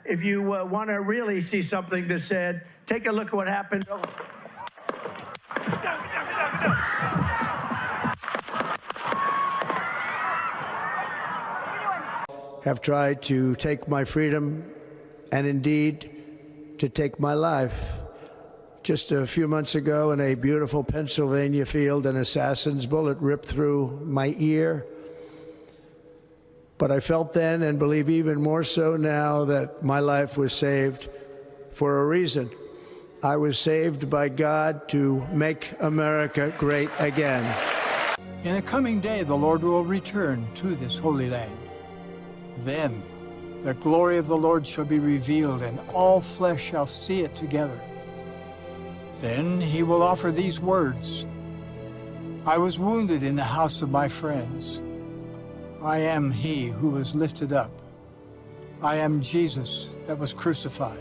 if you want to really see something that's said, take a look at what happened. Have tried to take my freedom and indeed to take my life. Just a few months ago in a beautiful Pennsylvania field, an assassin's bullet ripped through my ear. But I felt then, and believe even more so now, that my life was saved for a reason. I was saved by God to make America great again. In the coming day, the Lord will return to this holy land. Then the glory of the Lord shall be revealed, and all flesh shall see it together. Then he will offer these words: I was wounded in the house of my friends. I am he who was lifted up. I am Jesus that was crucified.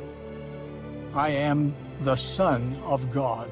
I am the Son of God.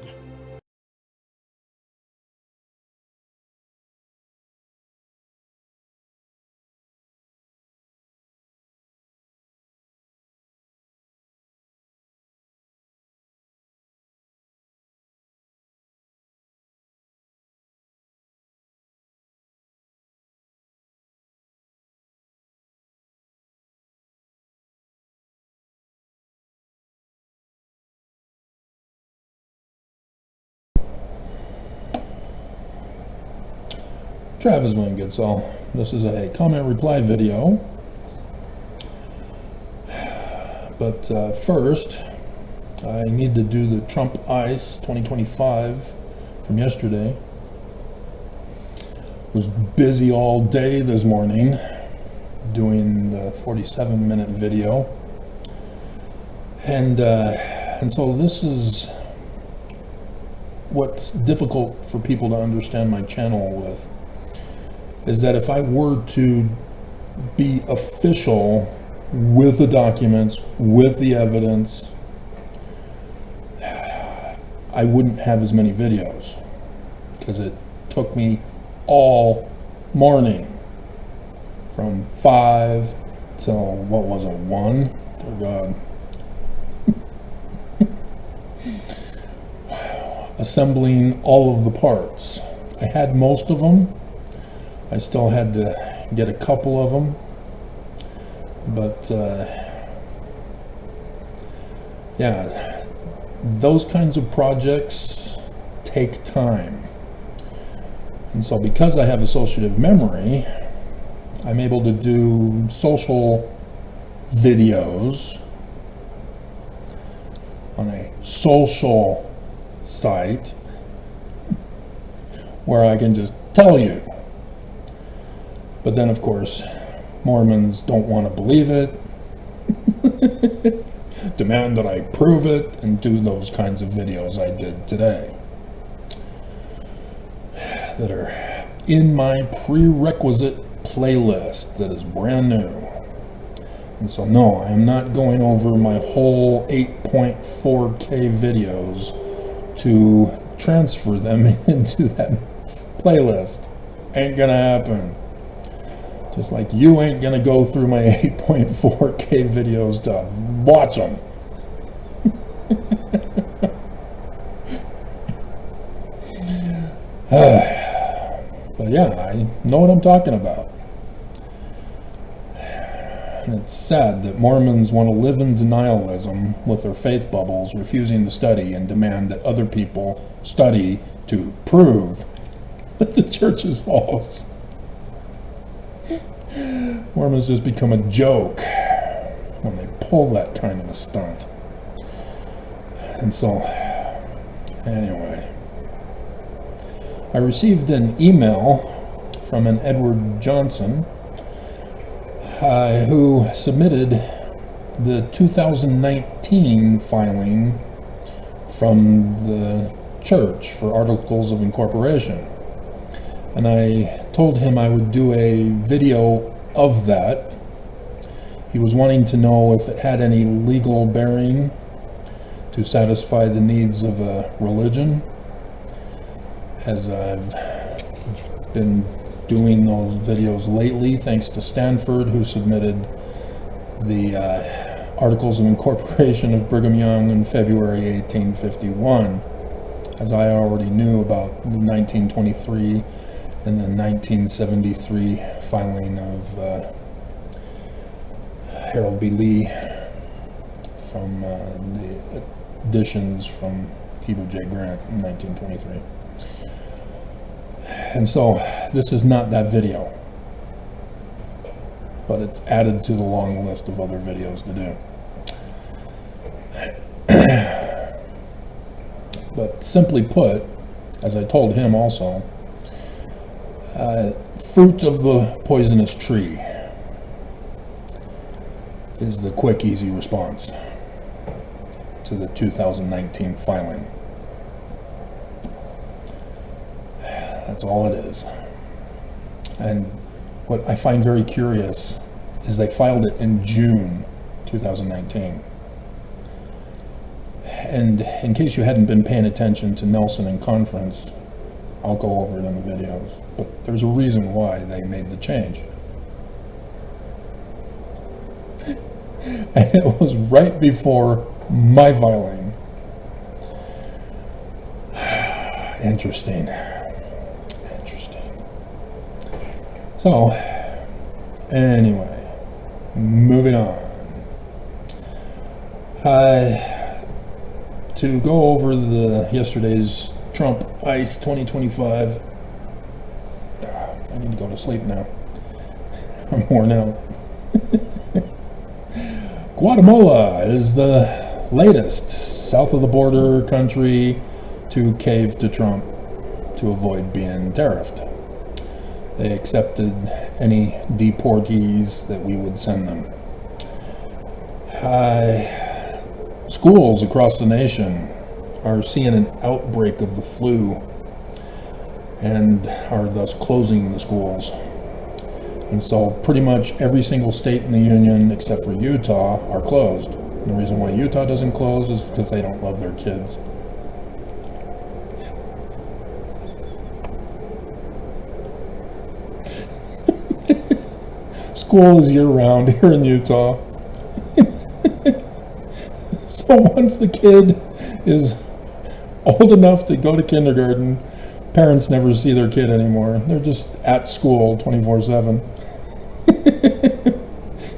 Travis Wingetzel. This is a comment reply video. But first, I need to do the Trump ICE 2025 from yesterday. Was busy all day this morning doing the 47-minute video. And so this is what's difficult for people to understand my channel with, is that if I were to be official with the documents, with the evidence, I wouldn't have as many videos, because it took me all morning from 5 till, what was it, 1? Oh God. Assembling all of the parts. I had most of them. I still had to get a couple of them, but yeah, those kinds of projects take time. And so because I have associative memory, I'm able to do social videos on a social site where I can just tell you. But then, of course, Mormons don't want to believe it, demand that I prove it, and do those kinds of videos I did today that are in my prerequisite playlist that is brand new. And so, no, I am not going over my whole 8.4K videos to transfer them into that playlist. Ain't gonna happen. Just like you ain't gonna go through my 8.4K videos to watch them. But yeah, I know what I'm talking about. And it's sad that Mormons want to live in denialism with their faith bubbles, refusing to study and demand that other people study to prove that the church is false. Mormons just become a joke when they pull that kind of a stunt. And so, anyway, I received an email from an Edward Johnson who submitted the 2019 filing from the church for Articles of Incorporation. And I told him I would do a video of that. He was wanting to know if it had any legal bearing to satisfy the needs of a religion, as I've been doing those videos lately, thanks to Stanford, who submitted the Articles of Incorporation of Brigham Young in February 1851, as I already knew about the 1923 and the 1973 filing of Harold B. Lee from the additions from Heber J. Grant in 1923. And so this is not that video, but it's added to the long list of other videos to do. But simply put, as I told him also, fruit of the poisonous tree is the quick, easy response to the 2019 filing. That's all it is. And what I find very curious is they filed it in June 2019. And in case you hadn't been paying attention to Nelson in conference, I'll go over it in the videos, but there's a reason why they made the change. And it was right before my filing. Interesting. So, anyway, moving on. To go over yesterday's Trump ICE 2025. I need to go to sleep now. I'm worn out. Guatemala is the latest south of the border country to cave to Trump to avoid being tariffed. They accepted any deportees that we would send them. Schools across the nation are seeing an outbreak of the flu and are thus closing the schools. And so pretty much every single state in the union except for Utah are closed. And the reason why Utah doesn't close is because they don't love their kids. School is year-round here in Utah. So once the kid is old enough to go to kindergarten, parents never see their kid anymore. They're just at school 24/7.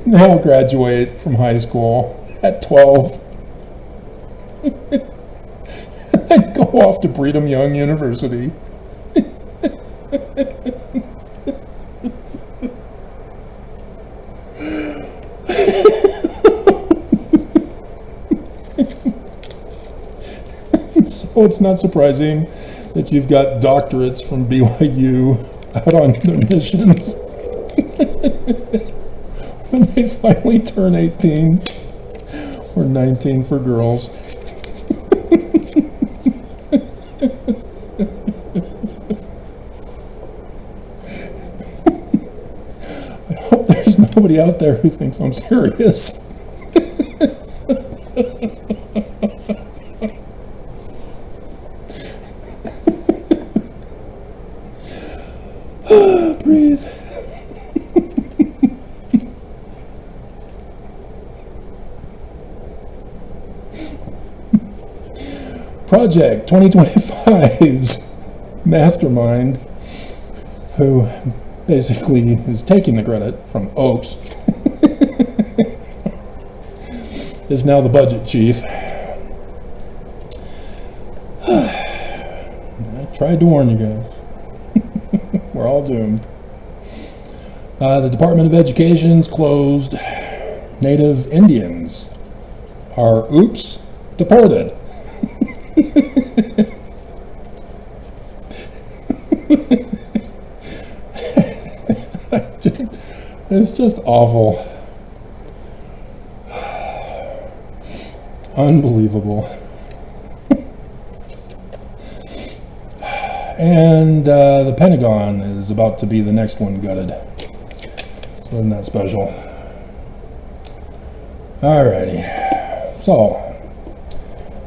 They'll graduate from high school at 12 and then go off to Brigham Young University. So it's not surprising that you've got doctorates from BYU out on their missions when they finally turn 18, or 19 for girls. I hope there's nobody out there who thinks I'm serious. Breathe. Project 2025's mastermind, who basically is taking the credit from Oaks, is now the budget chief. I tried to warn you guys. We're all doomed. The Department of Education's closed. Native Indians are, deported. It's just awful. Unbelievable. And the Pentagon is about to be the next one gutted. So isn't that special? Alrighty. So,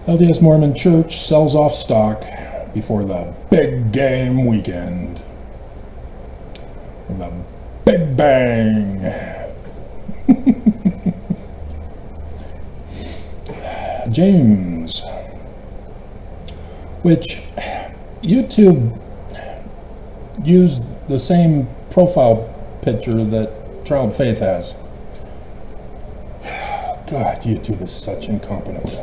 LDS Mormon Church sells off stock before the big game weekend. The Big Bang. James, which YouTube used the same profile picture that Child Faith has. God, YouTube is such incompetence.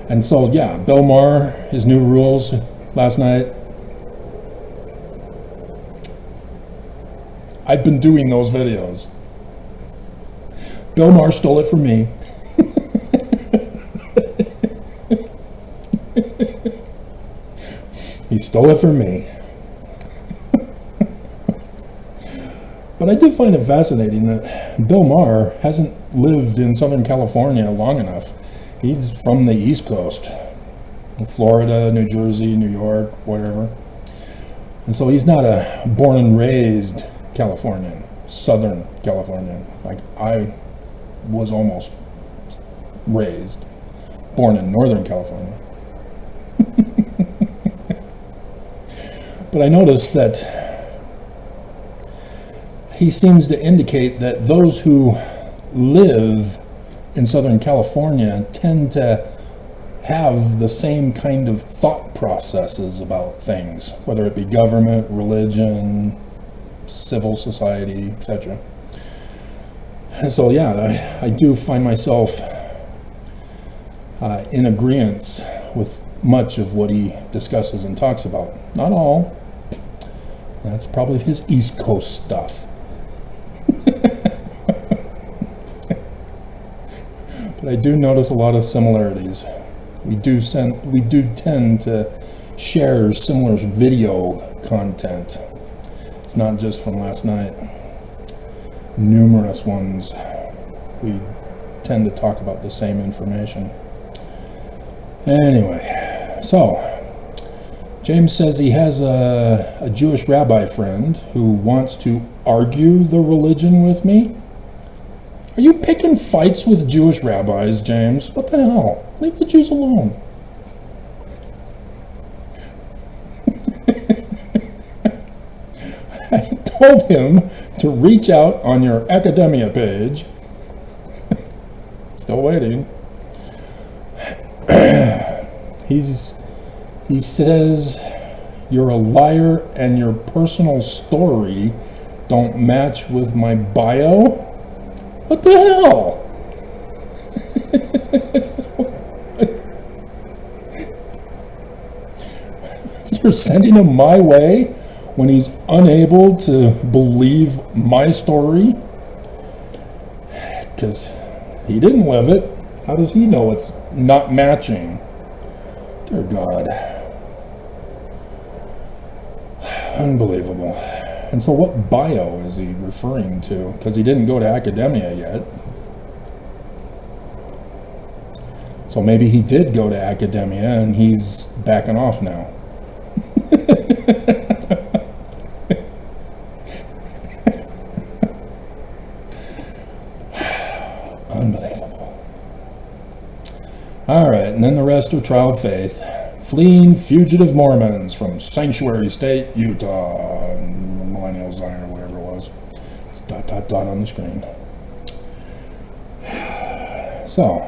And so, yeah, Bill Maher, his new rules last night. I've been doing those videos. Bill Maher stole it from me. He stole it from me. But I do find it fascinating that Bill Maher hasn't lived in Southern California long enough. He's from the East Coast, Florida, New Jersey, New York, whatever. And so he's not a born and raised Californian, Southern Californian, like I was almost raised, born in Northern California. But I noticed that he seems to indicate that those who live in Southern California tend to have the same kind of thought processes about things, whether it be government, religion, civil society, etc. And so, yeah, I do find myself in agreement with much of what he discusses and talks about. Not all. That's probably his East Coast stuff. But I do notice a lot of similarities. We do tend to share similar video content. It's not just from last night. Numerous ones. We tend to talk about the same information. Anyway, so James says he has a Jewish rabbi friend who wants to argue the religion with me. Are you picking fights with Jewish rabbis, James? What the hell? Leave the Jews alone. I told him to reach out on your academia page. Still waiting. He says you're a liar and your personal story don't match with my bio. What the hell? You're sending him my way when he's unable to believe my story? Because he didn't live it. How does he know it's not matching? Dear God. Unbelievable. And so what bio is he referring to? Because he didn't go to academia yet. So maybe he did go to academia and he's backing off now. Unbelievable. All right, and then the rest are Child Faith. Fleeing fugitive Mormons from Sanctuary State, Utah. Millennial Zion or whatever it was. It's ... on the screen. So,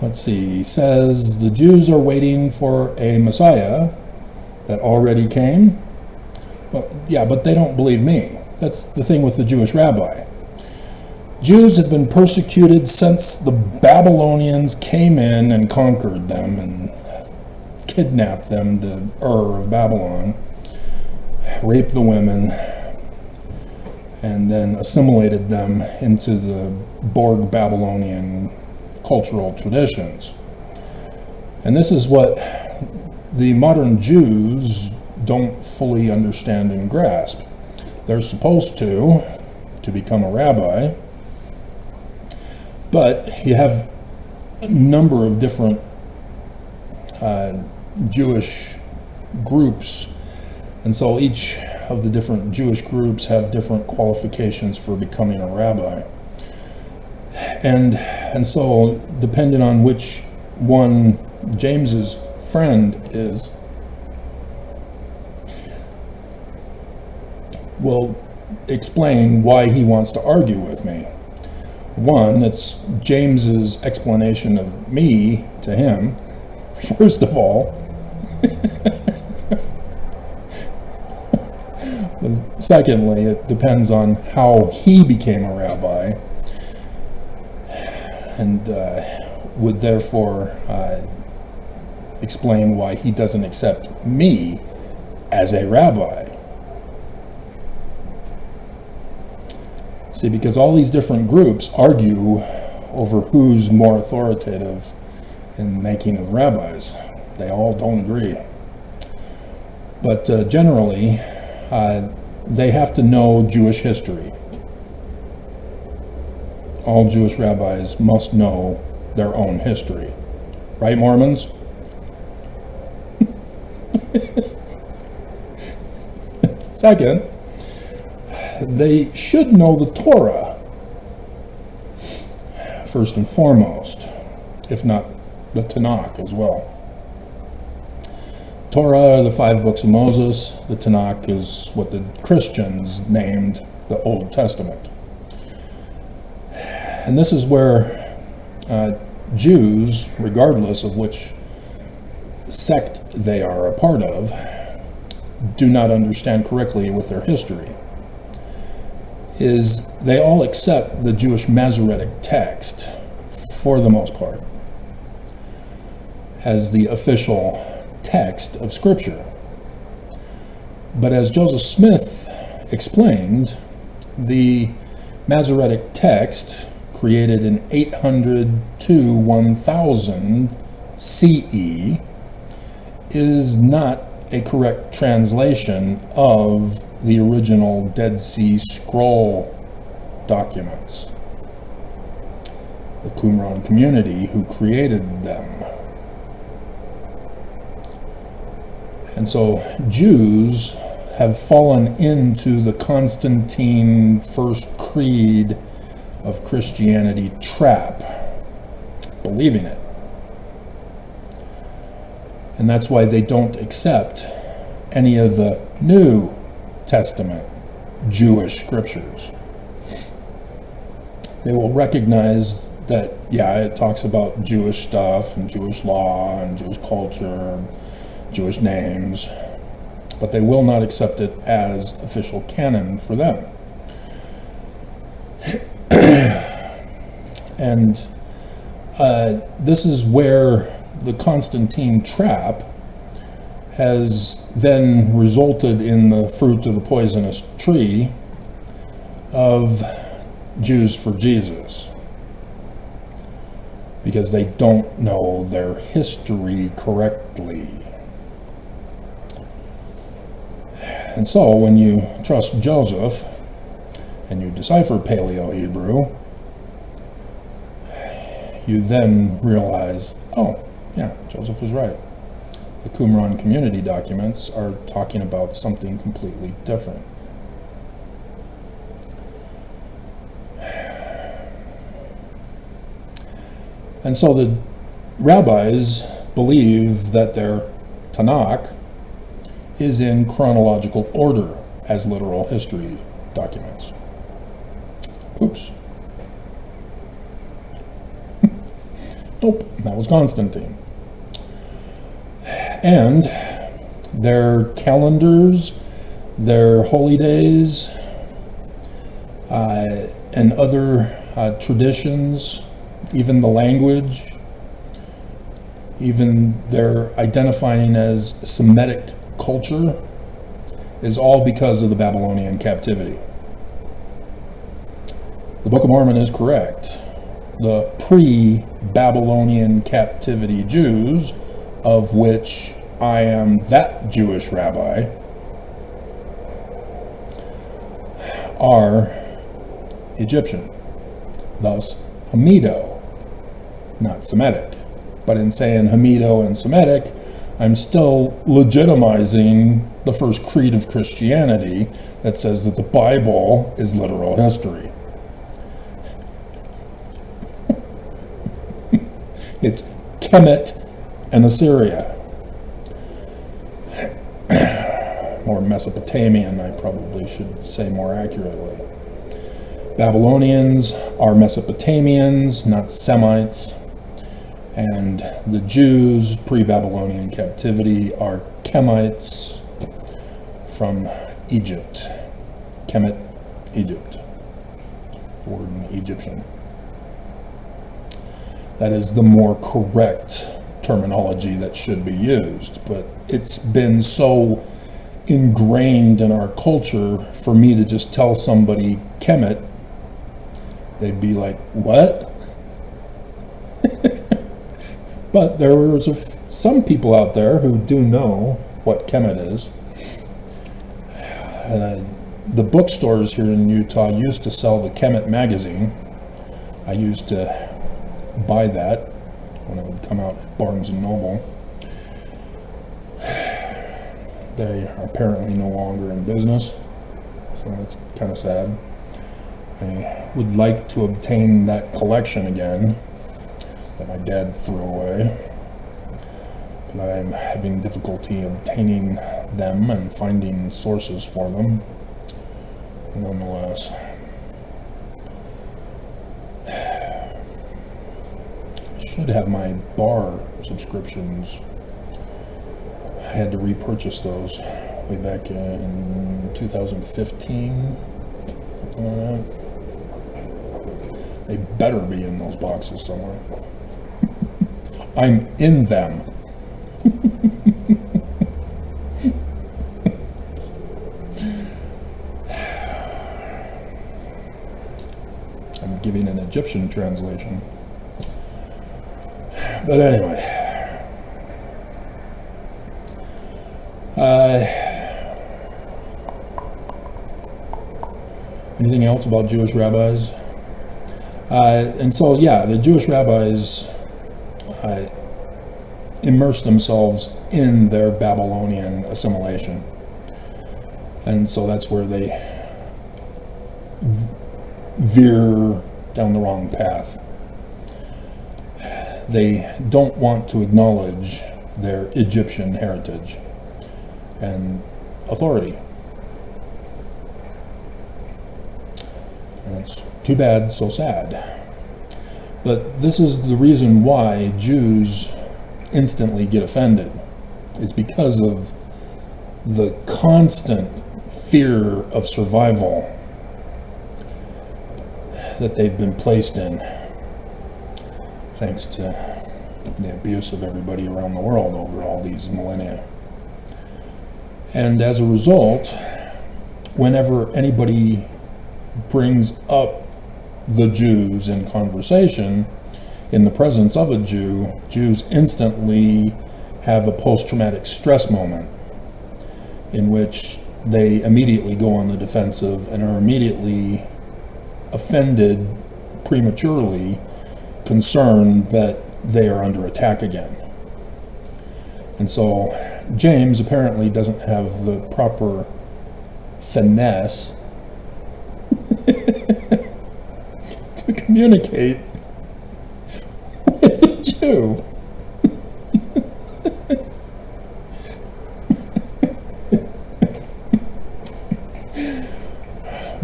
let's see. He says the Jews are waiting for a Messiah that already came. Well, yeah, but they don't believe me. That's the thing with the Jewish rabbi. Jews have been persecuted since the Babylonians came in and conquered them and kidnapped them to Ur of Babylon, raped the women, and then assimilated them into the Borg Babylonian cultural traditions. And this is what the modern Jews don't fully understand and grasp. They're supposed to become a rabbi, but you have a number of different Jewish groups, and so each of the different Jewish groups have different qualifications for becoming a rabbi. And so depending on which one James's friend is, will explain why he wants to argue with me. One, it's James's explanation of me to him, first of all. Secondly, it depends on how he became a rabbi, and would therefore explain why he doesn't accept me as a rabbi. See, because all these different groups argue over who's more authoritative in making of rabbis. They all don't agree. But generally, they have to know Jewish history. All Jewish rabbis must know their own history. Right, Mormons? Second, they should know the Torah, first and foremost, if not the Tanakh as well. Torah are the 5 books of Moses. The Tanakh is what the Christians named the Old Testament. And this is where Jews, regardless of which sect they are a part of, do not understand correctly with their history, is they all accept the Jewish Masoretic text, for the most part, as the official text of Scripture. But as Joseph Smith explained, the Masoretic text, created in 800 to 1000 CE, is not a correct translation of the original Dead Sea Scroll documents. The Qumran community who created them. And so Jews have fallen into the Constantine First Creed of Christianity trap, believing it. And that's why they don't accept any of the New Testament Jewish scriptures. They will recognize that, yeah, it talks about Jewish stuff and Jewish law and Jewish culture and Jewish names, but they will not accept it as official canon for them. And this is where the Constantine trap has then resulted in the fruit of the poisonous tree of Jews for Jesus, because they don't know their history correctly. And so when you trust Joseph and you decipher Paleo-Hebrew, you then realize, oh, yeah, Joseph was right. The Qumran community documents are talking about something completely different. And so the rabbis believe that their Tanakh is in chronological order as literal history documents. Oops. Nope, that was Constantine. And their calendars, their holy days, and other traditions, even the language, even their identifying as Semitic culture, is all because of the Babylonian captivity. The Book of Mormon is correct. The pre-Babylonian captivity Jews, of which I am that Jewish rabbi, are Egyptian, thus Hamido, not Semitic. But in saying Hamido and Semitic, I'm still legitimizing the first creed of Christianity that says that the Bible is literal history. It's Kemet and Assyria. Or Mesopotamian, I probably should say more accurately. Babylonians are Mesopotamians, not Semites. And the Jews, pre-Babylonian captivity, are Kemites from Egypt. Kemet, Egypt. The word in Egyptian. That is the more correct terminology that should be used, but it's been so ingrained in our culture for me to just tell somebody Kemet, they'd be like, what? But there was some people out there who do know what Kemet is. The bookstores here in Utah used to sell the Kemet magazine. I used to buy that when it would come out at Barnes & Noble. They are apparently no longer in business, so that's kind of sad. I would like to obtain that collection again that my dad threw away, but I'm having difficulty obtaining them and finding sources for them nonetheless. I should have my bar subscriptions. I had to repurchase those way back in 2015, something like that. They better be in those boxes somewhere. I'm in them. I'm giving an Egyptian translation. But anyway. Anything else about Jewish rabbis? And so, yeah, the Jewish rabbis immersed themselves in their Babylonian assimilation. And so that's where they veer down the wrong path. They don't want to acknowledge their Egyptian heritage and authority. And it's too bad, so sad. But this is the reason why Jews instantly get offended. It's because of the constant fear of survival that they've been placed in, thanks to the abuse of everybody around the world over all these millennia. And as a result, whenever anybody brings up the Jews in conversation, in the presence of a Jew, Jews instantly have a post-traumatic stress moment in which they immediately go on the defensive and are immediately offended prematurely, concerned that they are under attack again. And so James apparently doesn't have the proper finesse to communicate with a Jew.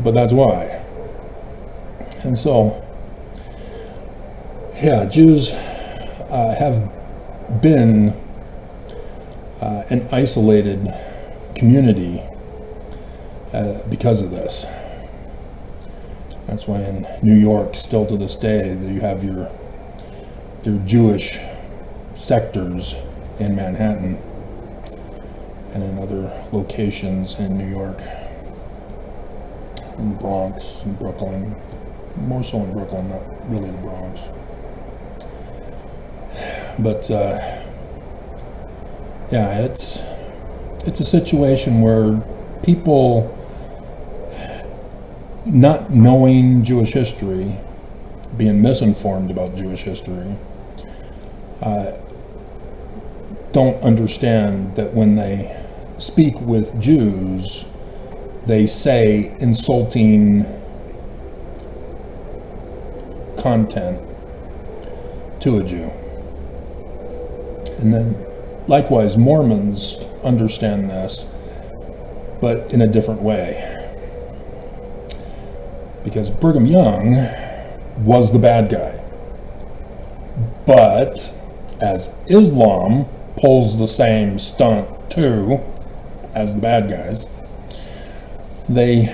But that's why. And so, yeah, Jews have been an isolated community because of this. That's why in New York, still to this day, you have your Jewish sectors in Manhattan and in other locations in New York, in the Bronx, in Brooklyn, more so in Brooklyn, not really the Bronx. But yeah, it's a situation where people not knowing Jewish history, being misinformed about Jewish history, don't understand that when they speak with Jews, they say insulting content to a Jew. And then likewise, Mormons understand this, but in a different way. because Brigham Young was the bad guy. But as Islam pulls the same stunt too as the bad guys, they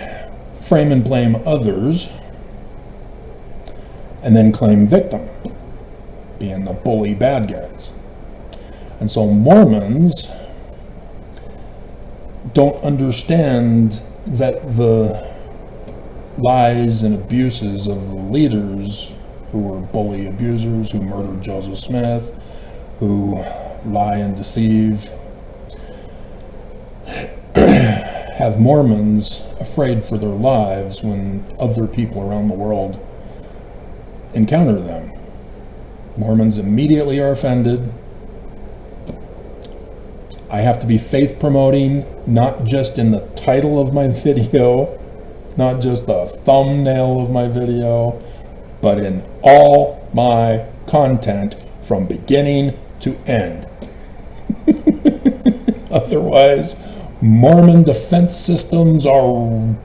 frame and blame others and then claim victim, being the bully bad guys. And so Mormons don't understand that the lies and abuses of the leaders who were bully abusers, who murdered Joseph Smith, who lie and deceive, have Mormons afraid for their lives when other people around the world encounter them. Mormons immediately are offended. I have to be faith promoting, not just in the title of my video, not just the thumbnail of my video, but in all my content from beginning to end. Otherwise, Mormon defense systems are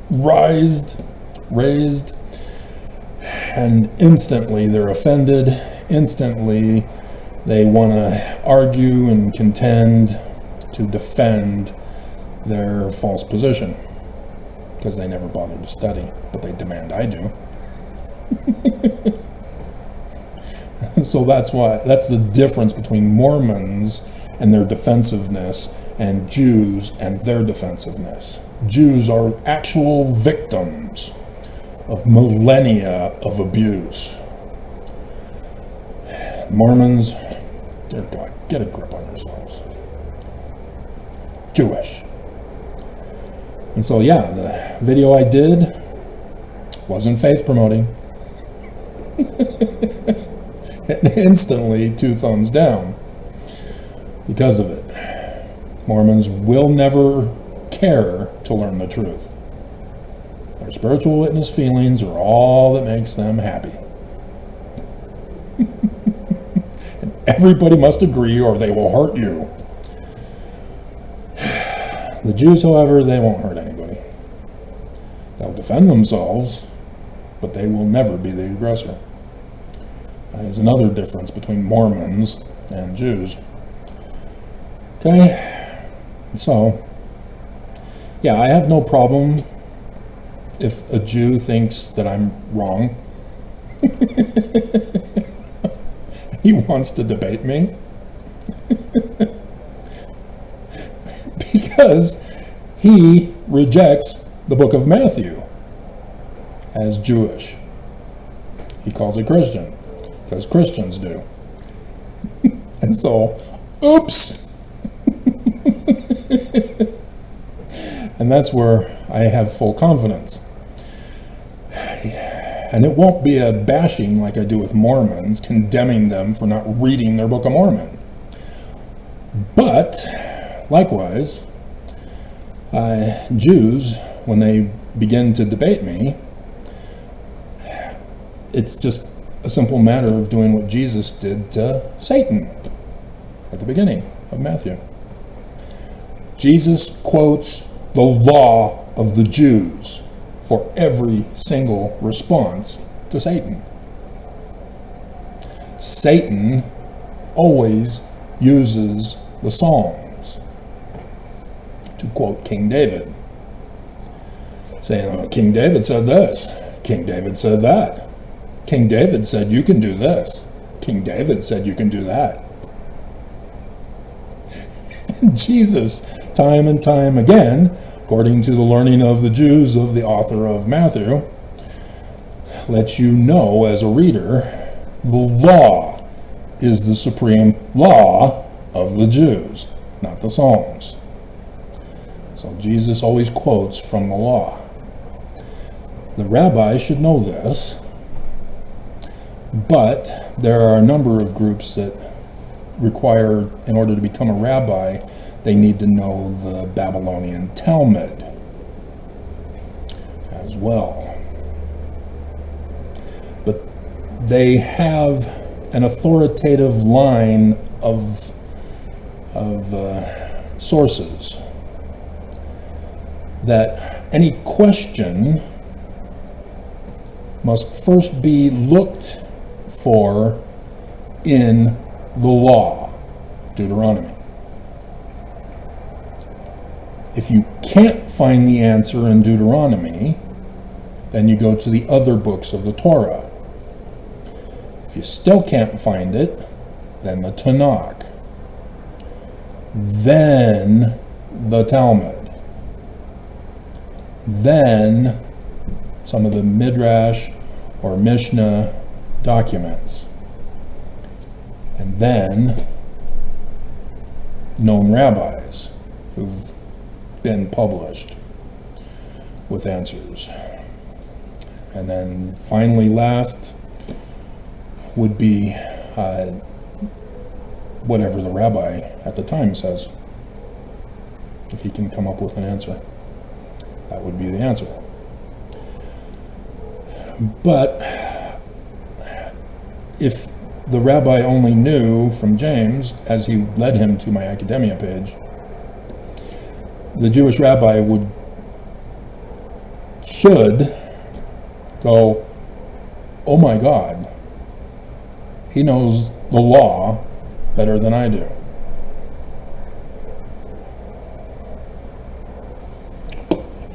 raised, and instantly they're offended. Instantly they want to argue and contend to defend their false position, because they never bothered to study, but they demand I do. So that's the difference between Mormons and their defensiveness and Jews and their defensiveness. Jews are actual victims of millennia of abuse. Mormons, dear God, get a grip on yourselves. Jewish. And so yeah, the video I did wasn't faith promoting. Instantly 2 thumbs down because of it. Mormons will never care to learn the truth. Their spiritual witness feelings are all that makes them happy. And everybody must agree or they will hurt you. The Jews, however, they won't hurt anybody. They'll defend themselves, but they will never be the aggressor. There's another difference between Mormons and Jews. Okay, so, yeah, I have no problem if a Jew thinks that I'm wrong. He wants to debate me. Because he rejects the book of Matthew as Jewish. He calls it Christian, because Christians do. And so, oops! And that's where I have full confidence. And it won't be a bashing like I do with Mormons, condemning them for not reading their Book of Mormon. But, likewise, Jews, when they begin to debate me, it's just a simple matter of doing what Jesus did to Satan at the beginning of Matthew. Jesus quotes the law of the Jews for every single response to Satan. Satan always uses the Psalms to quote King David, saying, oh, King David said this, King David said that, King David said you can do this, King David said you can do that. Jesus, time and time again, according to the learning of the Jews of the author of Matthew, lets you know as a reader, the law is the supreme law of the Jews, not the Psalms. So Jesus always quotes from the law. The rabbi should know this, but there are a number of groups that require, in order to become a rabbi, they need to know the Babylonian Talmud as well. But they have an authoritative line of sources that any question must first be looked for in the law, Deuteronomy. If you can't find the answer in Deuteronomy, then you go to the other books of the Torah. If you still can't find it, then the Tanakh, then the Talmud, then some of the Midrash or Mishnah documents, and then known rabbis who've been published with answers. And then finally last would be whatever the rabbi at the time says. If he can come up with an answer, that would be the answer. But if the rabbi only knew from James, as he led him to my academia page, the Jewish rabbi should go, oh my God, he knows the law better than I do.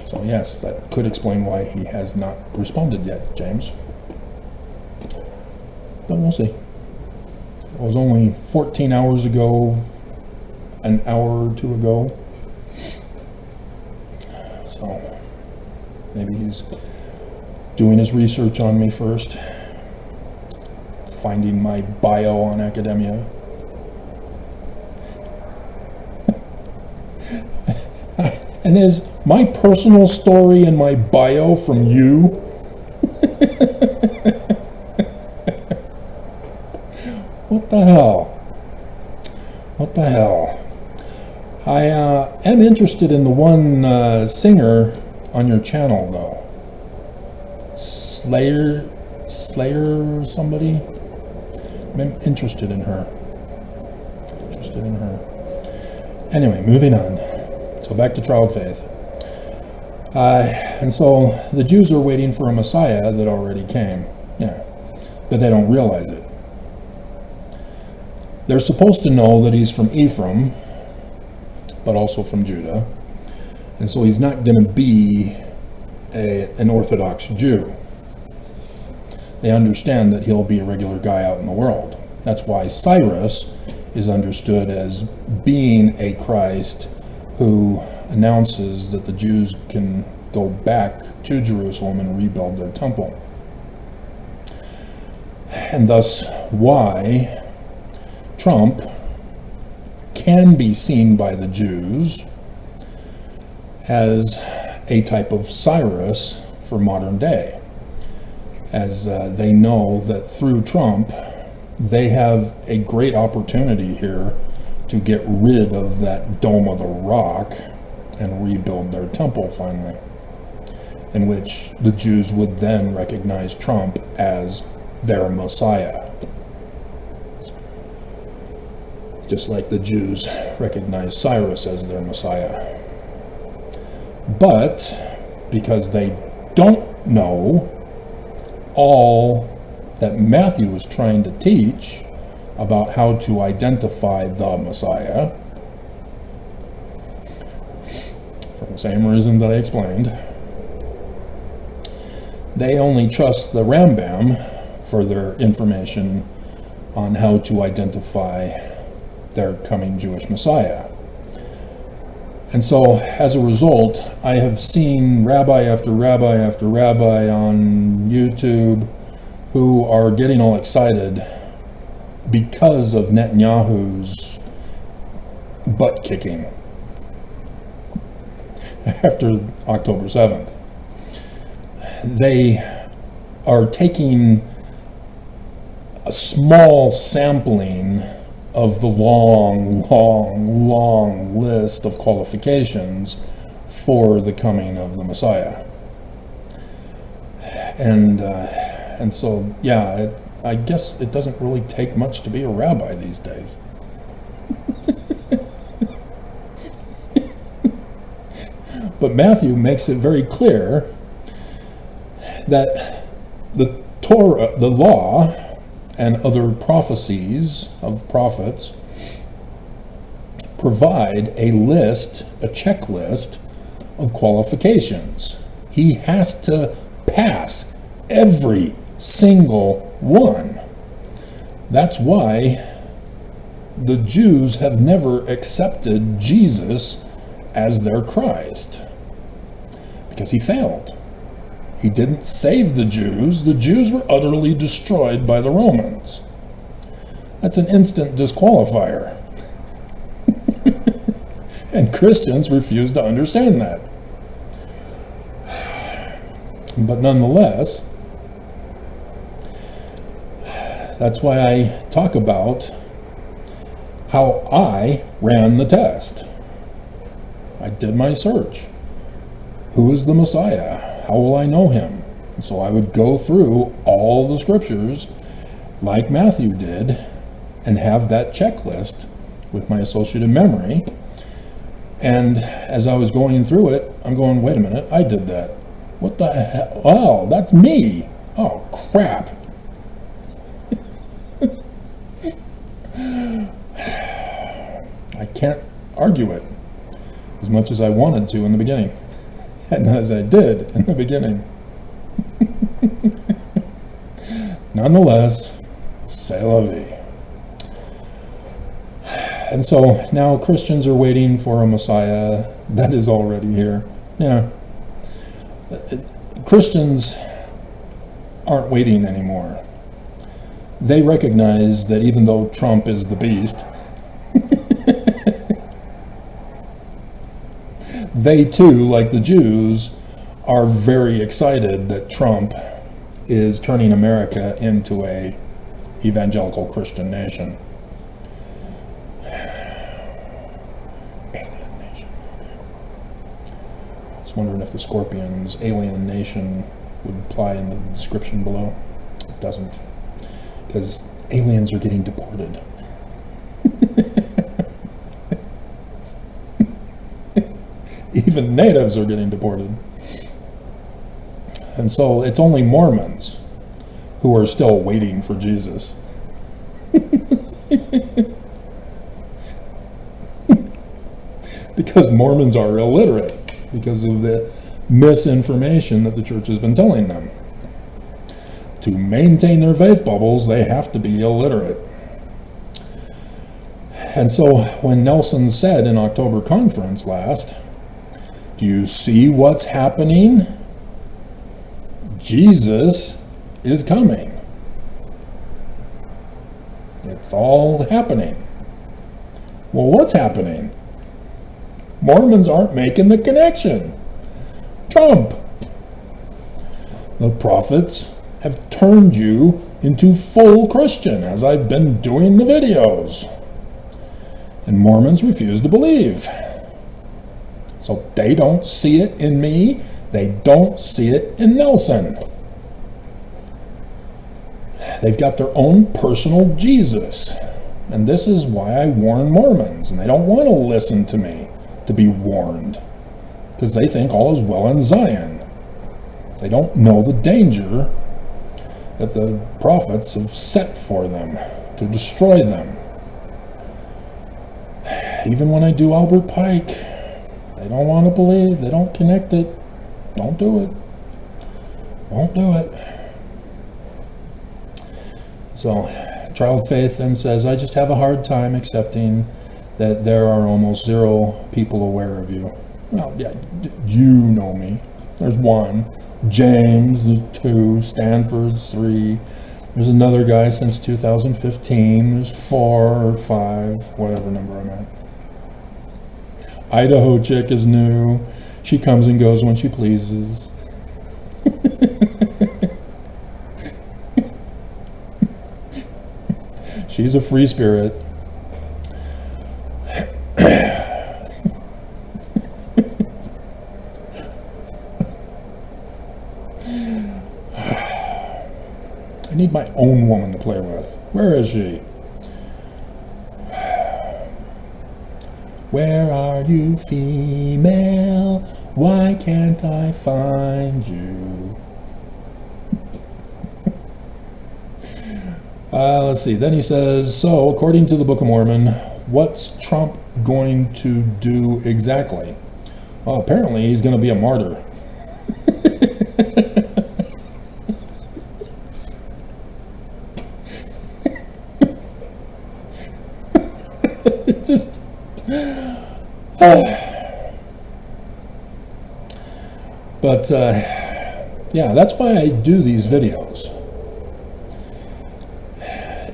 So yes, that could explain why he has not responded yet, James. But we'll see. It was only 14 hours ago, an hour or two ago. So maybe he's doing his research on me first, finding my bio on academia. And is my personal story and my bio from you? What the hell? What the hell? I am interested in the one singer on your channel, though. Slayer somebody? I'm interested in her. Anyway, moving on. So back to trial of faith. And so the Jews are waiting for a Messiah that already came. Yeah. But they don't realize it. They're supposed to know that he's from Ephraim, but also from Judah. And so he's not going to be an Orthodox Jew. They understand that he'll be a regular guy out in the world. That's why Cyrus is understood as being a Christ who announces that the Jews can go back to Jerusalem and rebuild their temple. And thus why Trump can be seen by the Jews as a type of Cyrus for modern day, as they know that through Trump they have a great opportunity here to get rid of that Dome of the Rock and rebuild their temple finally, in which the Jews would then recognize Trump as their Messiah. Just like the Jews recognize Cyrus as their Messiah. But because they don't know all that Matthew is trying to teach about how to identify the Messiah, for the same reason that I explained, they only trust the Rambam for their information on how to identify their coming Jewish Messiah. And so, as a result, I have seen rabbi after rabbi after rabbi on YouTube who are getting all excited because of Netanyahu's butt kicking after October 7th. They are taking a small sampling of the long list of qualifications for the coming of the Messiah. And so, yeah, I guess it doesn't really take much to be a rabbi these days. But Matthew makes it very clear that the Torah, the law, and other prophecies of prophets provide a list, a checklist of qualifications. He has to pass every single one. That's why the Jews have never accepted Jesus as their Christ, because he failed. He didn't save the Jews. The Jews were utterly destroyed by the Romans. That's an instant disqualifier. And Christians refuse to understand that. But nonetheless, that's why I talk about how I ran the test. I did my search. Who is the Messiah? How will I know him? And so I would go through all the scriptures like Matthew did and have that checklist with my associative memory. And as I was going through it, I'm going, wait a minute, I did that. What the hell? Oh, that's me. Oh, crap. I can't argue it as much as I wanted to in the beginning, and as I did in the beginning. Nonetheless, c'est la vie. And so now Christians are waiting for a Messiah that is already here. Yeah. Christians aren't waiting anymore. They recognize that even though Trump is the beast, they too, like the Jews, are very excited that Trump is turning America into a evangelical Christian nation. Alien nation. Okay. I was wondering if the Scorpions' alien nation would apply in the description below. It doesn't, because aliens are getting deported. Even natives are getting deported. And so it's only Mormons who are still waiting for Jesus. Because Mormons are illiterate because of the misinformation that the church has been telling them. To maintain their faith bubbles, they have to be illiterate. And so when Nelson said in October conference last, do you see what's happening? Jesus is coming. It's all happening. Well, what's happening? Mormons aren't making the connection. Trump. The prophets have turned you into full Christian, as I've been doing the videos. And Mormons refuse to believe. So they don't see it in me. They don't see it in Nelson. They've got their own personal Jesus. And this is why I warn Mormons. And they don't want to listen to me to be warned, because they think all is well in Zion. They don't know the danger that the prophets have set for them to destroy them. Even when I do Albert Pike, they don't want to believe. They don't connect it. Don't do it. Won't do it. So, Child Faith then says, I just have a hard time accepting that there are almost zero people aware of you. Well, yeah, you know me. There's one. James, there's two. Stanford's three. There's another guy since 2015. There's 4 or 5, whatever number I'm at. Idaho chick is new. She comes and goes when she pleases. She's a free spirit. I need my own woman to play with. Where is she? Where are you, female? Why can't I find you? Let's see. Then he says, so according to the Book of Mormon, what's Trump going to do exactly? Well, apparently he's going to be a martyr. It's just... But, yeah, that's why I do these videos,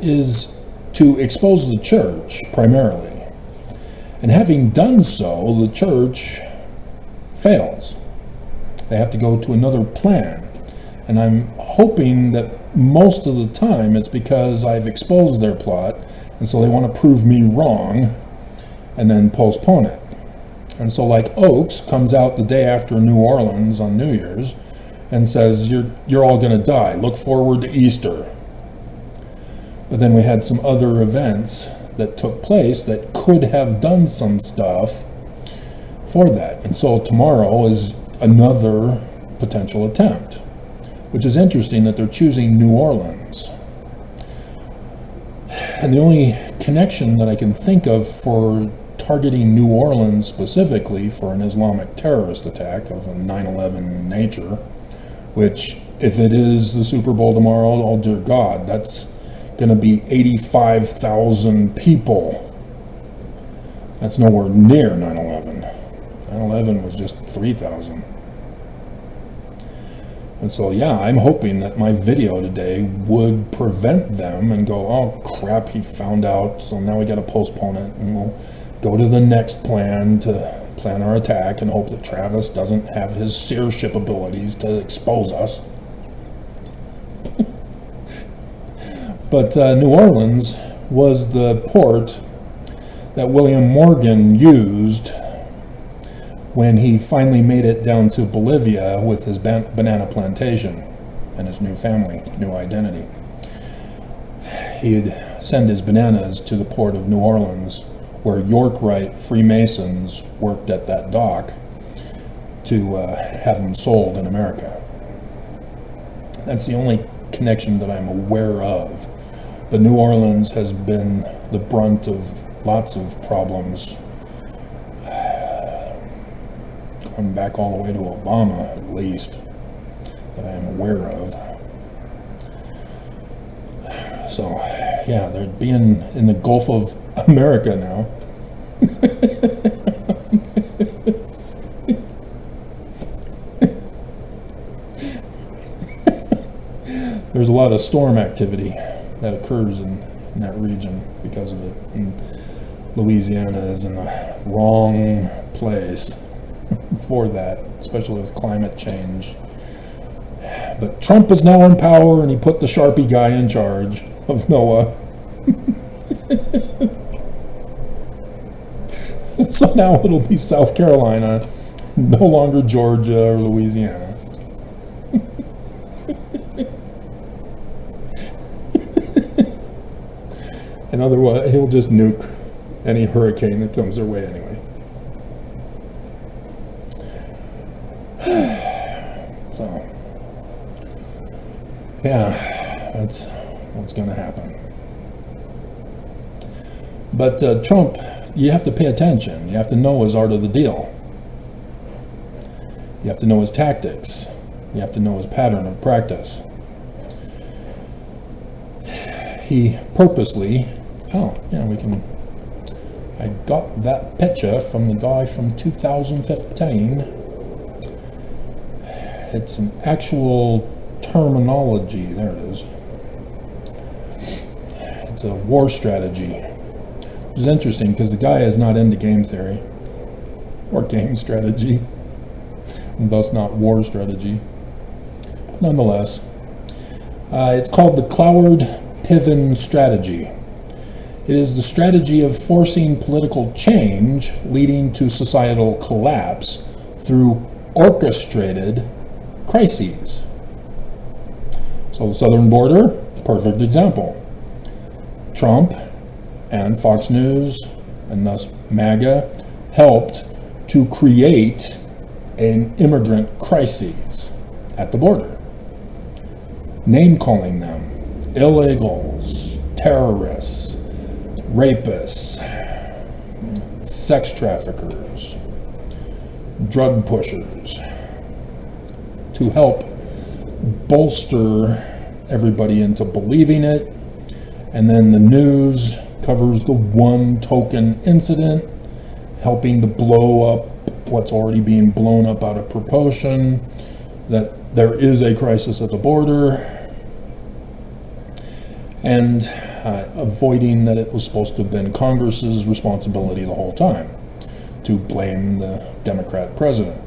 is to expose the church, primarily. And having done so, the church fails. They have to go to another plan. And I'm hoping that most of the time it's because I've exposed their plot, and so they want to prove me wrong, and then postpone it. And so like Oaks comes out the day after New Orleans on New Year's and says, you're all going to die. Look forward to Easter. But then we had some other events that took place that could have done some stuff for that. And so tomorrow is another potential attempt, which is interesting that they're choosing New Orleans. And the only connection that I can think of for targeting New Orleans specifically for an Islamic terrorist attack of a 9/11 nature, which if it is the Super Bowl tomorrow, oh dear God, that's going to be 85,000 people. That's nowhere near 9/11. 9/11 was just 3,000. And so, yeah, I'm hoping that my video today would prevent them and go, oh crap, he found out, so now we got to postpone it, and we'll go to the next plan to plan our attack and hope that Travis doesn't have his seership abilities to expose us. But New Orleans was the port that William Morgan used when he finally made it down to Bolivia with his banana plantation and his new family, new identity. He'd send his bananas to the port of New Orleans, where Yorkite Freemasons worked at that dock to have them sold in America. That's the only connection that I'm aware of. But New Orleans has been the brunt of lots of problems, going back all the way to Obama, at least, that I am aware of. So, yeah, they're being in the Gulf of America now. There's a lot of storm activity that occurs in that region because of it. And Louisiana is in the wrong place for that, especially with climate change. But Trump is now in power, and he put the Sharpie guy in charge of NOAA. So now it'll be South Carolina, no longer Georgia or Louisiana. And otherwise, he'll just nuke any hurricane that comes their way anyway. So, yeah, that's what's going to happen. But Trump, you have to pay attention. You have to know his art of the deal. You have to know his tactics. You have to know his pattern of practice. He purposely, I got that picture from the guy from 2015. It's an actual terminology. There it is. It's a war strategy. Which is interesting because the guy is not into game theory or game strategy, and thus not war strategy. Nonetheless, it's called the Cloward-Piven strategy. It is the strategy of forcing political change leading to societal collapse through orchestrated crises. So the southern border, perfect example. Trump and Fox News, and thus MAGA, helped to create an immigrant crisis at the border, name-calling them illegals, terrorists, rapists, sex traffickers, drug pushers, to help bolster everybody into believing it. And then the news covers the one token incident, helping to blow up what's already being blown up out of proportion, that there is a crisis at the border, and avoiding that it was supposed to have been Congress's responsibility the whole time to blame the Democrat president.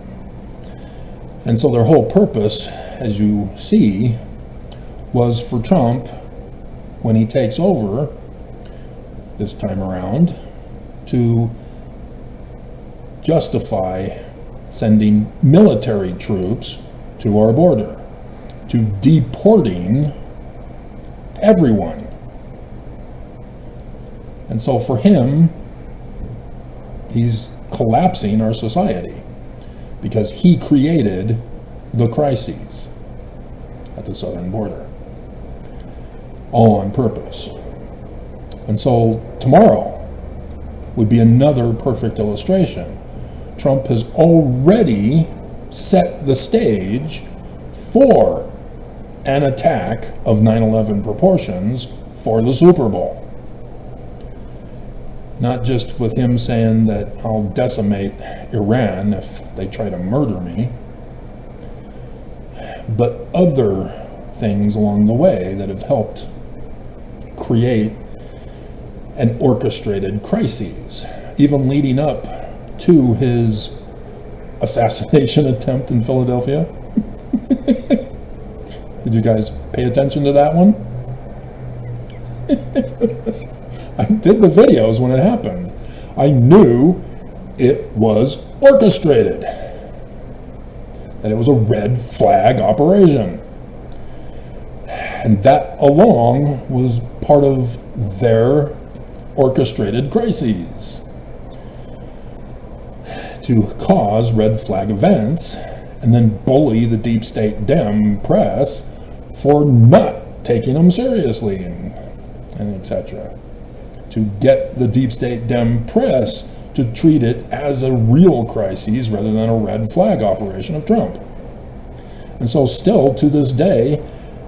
And so their whole purpose, as you see, was for Trump, when he takes over this time around, to justify sending military troops to our border, to deporting everyone. And so for him, he's collapsing our society because he created the crises at the southern border, all on purpose. And so tomorrow would be another perfect illustration. Trump has already set the stage for an attack of 9/11 proportions for the Super Bowl. Not just with him saying that I'll decimate Iran if they try to murder me, but other things along the way that have helped create an orchestrated crisis, even leading up to his assassination attempt in Philadelphia. Did you guys pay attention to that one? I did the videos when it happened. I knew it was orchestrated, that it was a red flag operation. And that alone was part of their orchestrated crises, to cause red flag events and then bully the deep state Dem press for not taking them seriously, and etc. To get the deep state Dem press to treat it as a real crisis rather than a red flag operation of Trump. And so still to this day,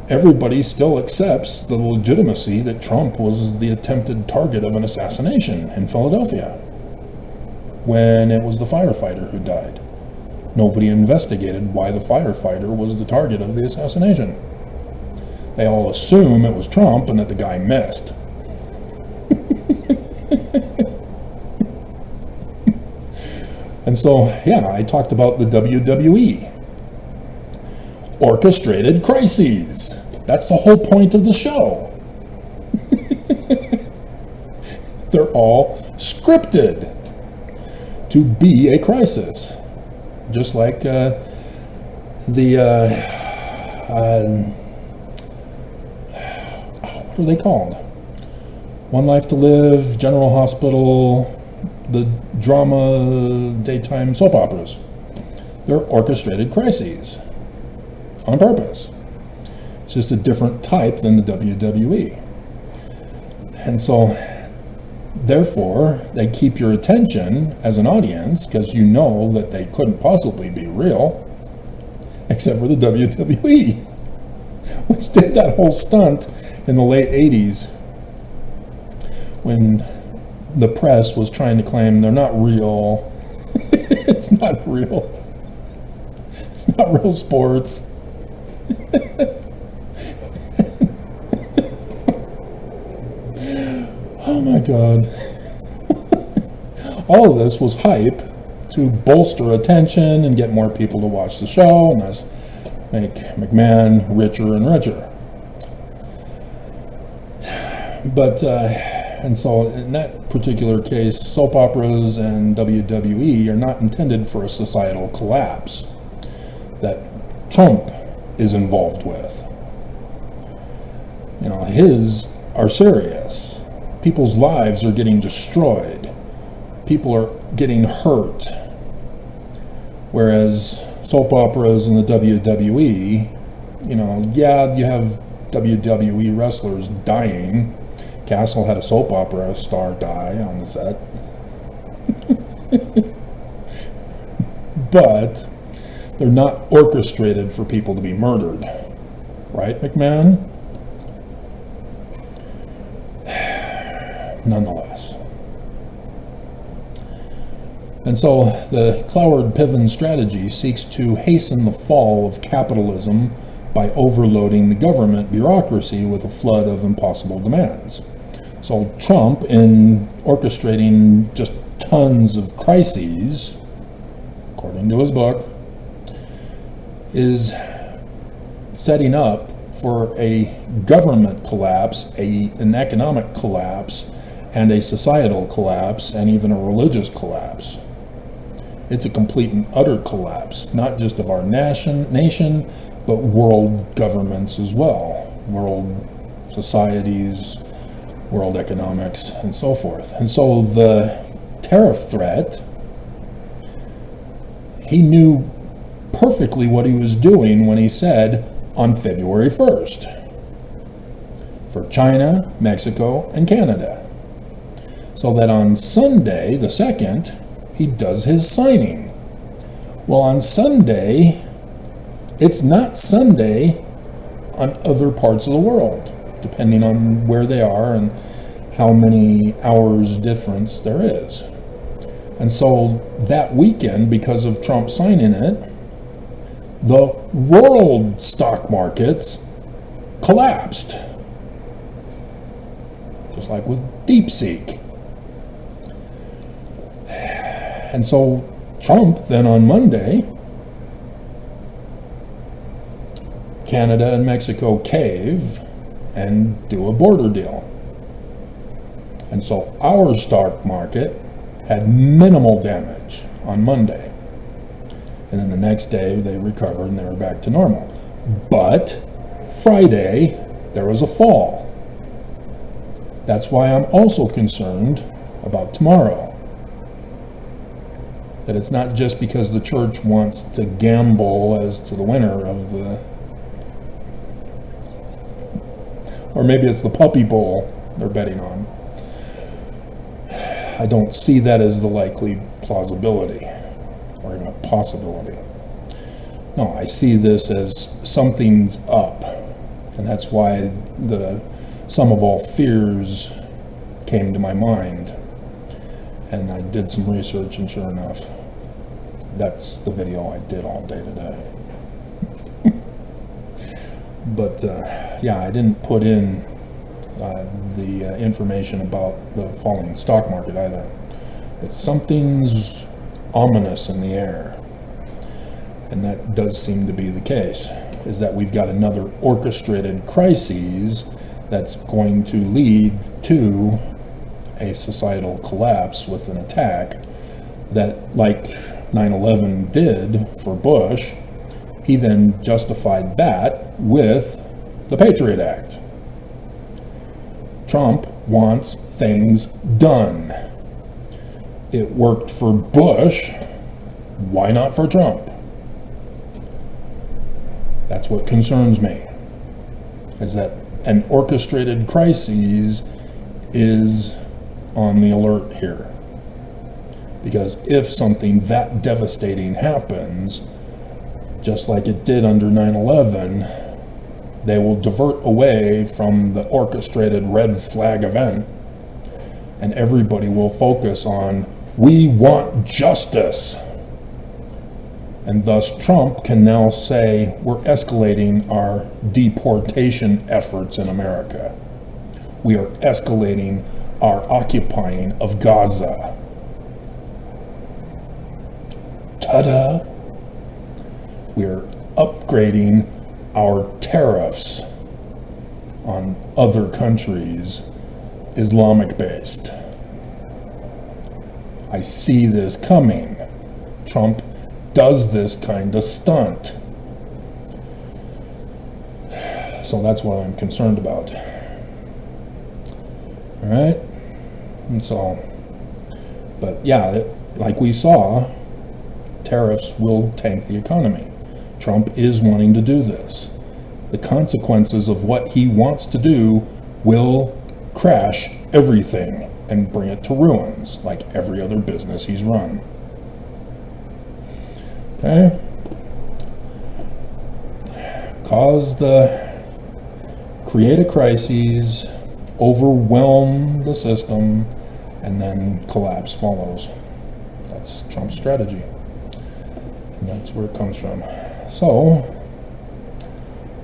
everybody still accepts the legitimacy that Trump was the attempted target of an assassination in Philadelphia when it was the firefighter who died. Nobody investigated why the firefighter was the target of the assassination. They all assume it was Trump and that the guy missed. And so, yeah, I talked about the WWE. Orchestrated crises. That's the whole point of the show. They're all scripted to be a crisis. Just like what are they called? One Life to Live, General Hospital, the drama daytime soap operas. They're orchestrated crises on purpose. It's just a different type than the WWE. And so, therefore, they keep your attention as an audience because you know that they couldn't possibly be real, except for the WWE, which did that whole stunt in the late 80s when the press was trying to claim they're not real. It's not real. It's not real sports. Oh my God. All of this was hype to bolster attention and get more people to watch the show and thus make McMahon richer and richer. But, and so in that particular case, soap operas and WWE are not intended for a societal collapse that Trump is involved with. You know, his are serious. People's lives are getting destroyed. People are getting hurt. Whereas soap operas in the WWE, you know, yeah, you have WWE wrestlers dying. Castle had a soap opera star die on the set. But they're not orchestrated for people to be murdered. Right, McMahon? Nonetheless. And so the Cloward-Piven strategy seeks to hasten the fall of capitalism by overloading the government bureaucracy with a flood of impossible demands. So Trump, in orchestrating just tons of crises, according to his book, is setting up for a government collapse, an economic collapse, and a societal collapse, and even a religious collapse. It's a complete and utter collapse, not just of our nation, but world governments as well, world societies, world economics, and so forth. And so the tariff threat, he knew perfectly what he was doing when he said on February 1st for China, Mexico, and Canada. So that on Sunday, the 2nd, he does his signing. Well, on Sunday, it's not Sunday on other parts of the world, depending on where they are and how many hours difference there is. And so that weekend, because of Trump signing it, the world stock markets collapsed, just like with DeepSeek. And so Trump then on Monday, Canada and Mexico cave and do a border deal. And so our stock market had minimal damage on Monday. And then the next day they recovered and they were back to normal. But Friday, there was a fall. That's why I'm also concerned about tomorrow. That it's not just because the church wants to gamble as to the winner of the, or maybe it's the Puppy Bowl they're betting on. I don't see that as the likely plausibility or even a possibility. No, I see this as something's up, and that's why the sum of all fears came to my mind. And I did some research, and sure enough, that's the video I did all day today. But yeah, I didn't put in the information about the falling stock market either. But something's ominous in the air, and that does seem to be the case, is that we've got another orchestrated crisis that's going to lead to a societal collapse with an attack that, like 9/11 did for Bush, he then justified that with the Patriot Act. Trump wants things done. It worked for Bush, why not for Trump? That's what concerns me, is that an orchestrated crisis is on the alert here. Because if something that devastating happens, just like it did under 9/11, they will divert away from the orchestrated red flag event, and everybody will focus on, we want justice. And thus Trump can now say, we're escalating our deportation efforts in America. We are escalating our occupying of Gaza. Ta-da! We're upgrading our tariffs on other countries, Islamic-based. I see this coming. Trump does this kind of stunt. So that's what I'm concerned about. All right? And so, but yeah, like we saw, tariffs will tank the economy. Trump is wanting to do this. The consequences of what he wants to do will crash everything and bring it to ruins, like every other business he's run. Okay? Create a crisis, overwhelm the system, and then collapse follows. That's Trump's strategy. And that's where it comes from. So,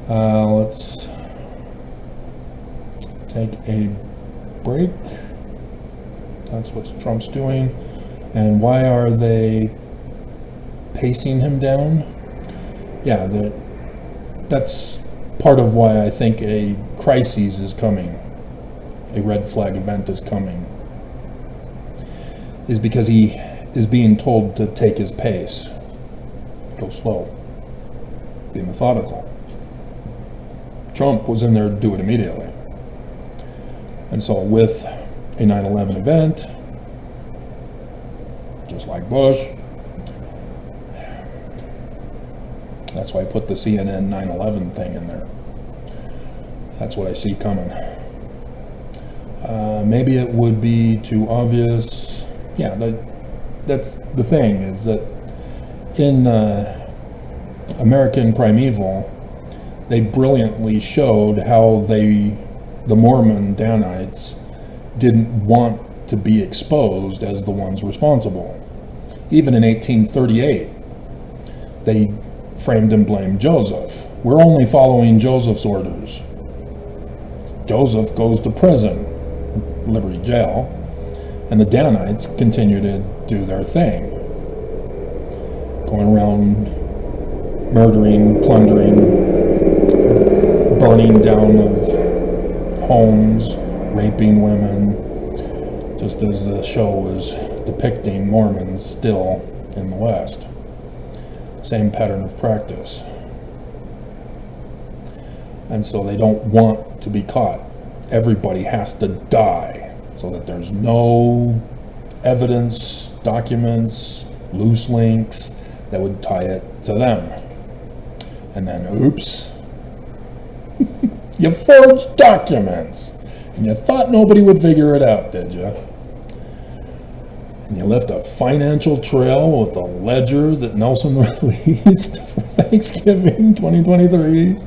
let's take a break. That's what Trump's doing. And why are they pacing him down? Yeah, that's part of why I think a crisis is coming. A red flag event is coming. Is because he is being told to take his pace. Go slow. Be methodical. Trump was in there to do it immediately. And so with a 9/11 event, just like Bush, that's why I put the CNN 9/11 thing in there. That's what I see coming. Maybe it would be too obvious. Yeah, that's the thing, is that in American Primeval, they brilliantly showed how the Mormon Danites didn't want to be exposed as the ones responsible. Even in 1838, they framed and blamed Joseph. We're only following Joseph's orders. Joseph goes to prison, Liberty Jail, and the Danites continue to do their thing, going around murdering, plundering, burning down of homes, raping women, just as the show was depicting Mormons still in the West. Same pattern of practice. And so they don't want to be caught. Everybody has to die so that there's no evidence, documents, loose links that would tie it to them. And then, oops, you forged documents. And you thought nobody would figure it out, did you? And you left a financial trail with a ledger that Nelson released for Thanksgiving 2023.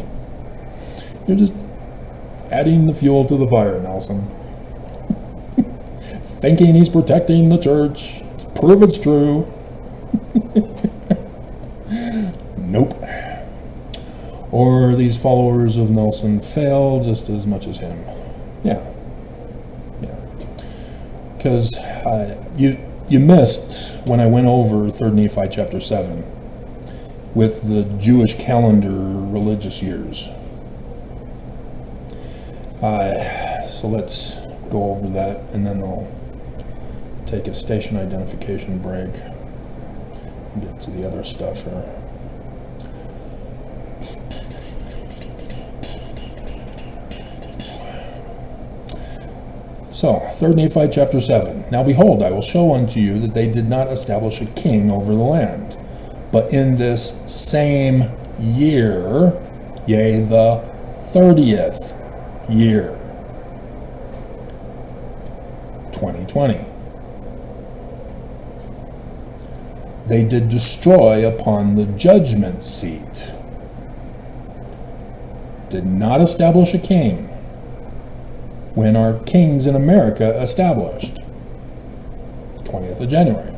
You're just adding the fuel to the fire, Nelson. Thinking he's protecting the church. Prove it's true. Nope. Or these followers of Nelson fail just as much as him. Yeah. Because you missed when I went over 3rd Nephi chapter 7 with the Jewish calendar religious years. So let's go over that, and then I'll take a station identification break and get to the other stuff here. So, 3rd Nephi chapter 7. Now behold, I will show unto you that they did not establish a king over the land, but in this same year, yea, the 30th year, 2020, they did destroy upon the judgment seat. Did not establish a king. When are kings in America established? 20th of January.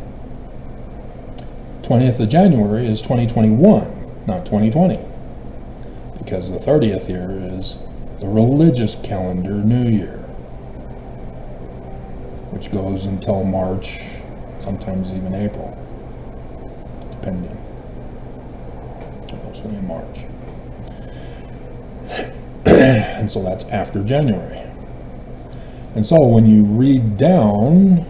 20th of January is 2021, not 2020. Because the 30th year is the religious calendar New Year, which goes until March, sometimes even April, depending. Mostly in March. And so that's after January. And so when you read down,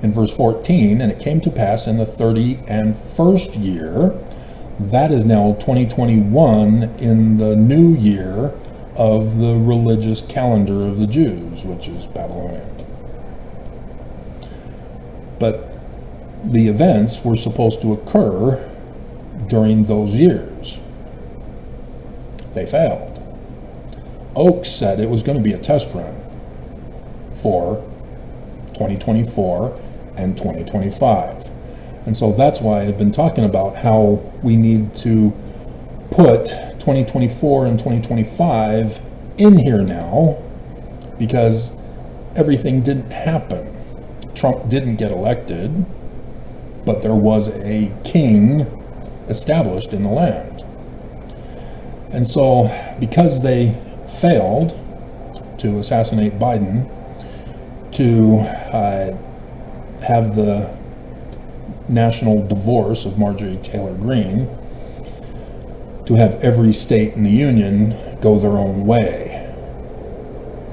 in verse 14, and it came to pass in the 31st year That is now 2021 in the new year of the religious calendar of the Jews, which is Babylonian. But the events were supposed to occur during those years. They failed. Oakes said it was going to be a test run for 2024 and 2025. And so that's why I've been talking about how we need to put 2024 and 2025 in here now, because everything didn't happen. Trump didn't get elected, but there was a king established in the land. And so because they failed to assassinate Biden, to have the national divorce of Marjorie Taylor Greene, to have every state in the union go their own way,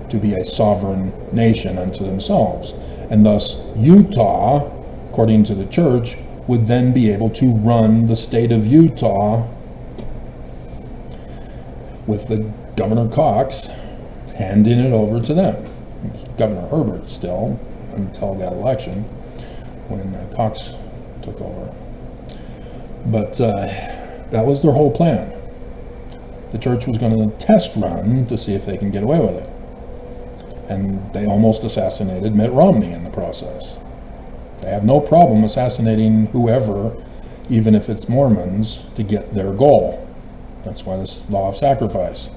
to be a sovereign nation unto themselves. And thus Utah, according to the church, would then be able to run the state of Utah with the Governor Cox handing it over to them. It was Governor Herbert still until that election when Cox took over. But that was their whole plan. The church was going to test run to see if they can get away with it. And they almost assassinated Mitt Romney in the process. They have no problem assassinating whoever, even if it's Mormons, to get their goal. That's why this law of sacrifice.